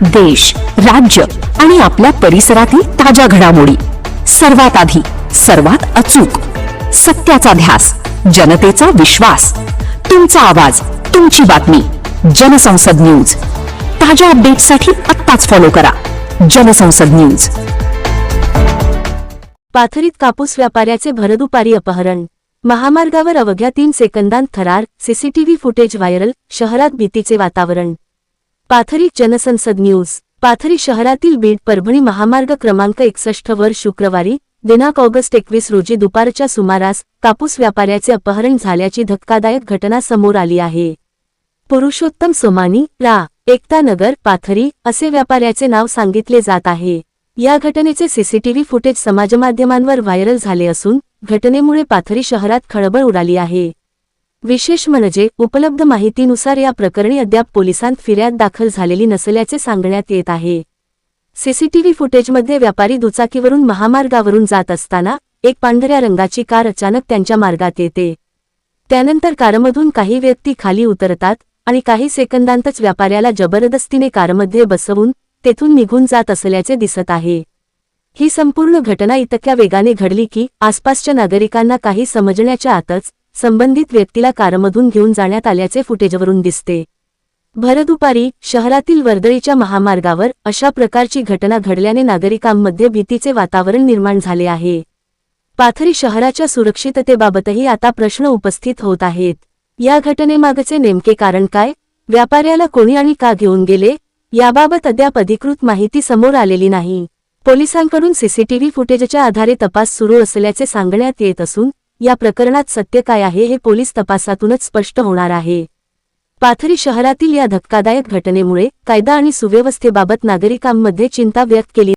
देश, राज्य आणि आपल्या परिसरातील ताज्या घडामोडी सर्वात आधी, सर्वात अचूक, सत्याचा ध्यास, जनतेचा विश्वास, तुमचा आवाज, तुमची बातमी. जनसंसद न्यूज. ताज्या अपडेट्ससाठी आत्ताच फॉलो करा जनसंसद न्यूज. पाथरीत कापूस व्यापाऱ्याचे भरदुपारी अपहरण. महामार्गावर अवघ्या 3 सेकंदांत थरार, सीसीटीव्ही फुटेज व्हायरल, शहरात भीतीचे वातावरण. पाथरी जनसंसद न्यूज. पाथरी शहरातील बीड परभणी महामार्ग क्रमांक 61 वर शुक्रवारी दिनांक ऑगस्ट 21 रोजी दुपारच्या सुमारास कापूस व्यापाऱ्याचे अपहरण झाल्याची धक्कादायक घटना समोर आली आहे. पुरुषोत्तम सोमानी, रा. एकता नगर, पाथरी असे व्यापाऱ्याचे नाव सांगितले जात आहे. या घटनेचे सीसीटीव्ही फुटेज समाजमाध्यमांवर व्हायरल झाले असून घटनेमुळे पाथरी शहरात खळबळ उडाली आहे. विशेष म्हणजे उपलब्ध माहितीनुसार या प्रकरणी अद्याप पोलिसांत फिर्याद दाखल झालेली नसल्याचे सांगण्यात येत आहे. सीसीटीव्ही फुटेजमध्ये व्यापारी दुचाकीवरून महामार्गावरून जात असताना एक पांढऱ्या रंगाची कार अचानक त्यांच्या मार्गात येते. त्यानंतर कारमधून काही व्यक्ती खाली उतरतात आणि काही सेकंदांतच व्यापाऱ्याला जबरदस्तीने कारमध्ये बसवून तेथून निघून जात असल्याचे दिसत आहे. ही संपूर्ण घटना इतक्या वेगाने घडली की आसपासच्या नागरिकांना काही समजण्याच्या आतच संबंधित व्यक्तीला कारमधून घेऊन जाण्यात आल्याचे फुटेजवरून दिसते. भरदुपारी शहरातील वर्दळीच्या महामार्गावर अशा प्रकारची घटना घडल्याने नागरिकांमध्ये भीतीचे वातावरण निर्माण झाले आहे. पाथरी शहराच्या सुरक्षिततेबाबतही आता प्रश्न उपस्थित होत आहेत. या घटनेमागचे नेमके कारण काय, व्यापाऱ्याला कोणी आणि का घेऊन गेले, याबाबत अद्याप अधिकृत माहिती समोर आलेली नाही. पोलिसांकडून सीसीटीव्ही फुटेजच्या आधारे तपास सुरू असल्याचे सांगण्यात येत असून या प्रकरणात सत्य काय आहे हे पोलीस तपासातूनच स्पष्ट होणार आहे. पाथरी शहरातील या धक्कादायक घटनेमुळे कायदा आणि सुव्यवस्थेबाबत नागरिकांमध्ये चिंता व्यक्त केली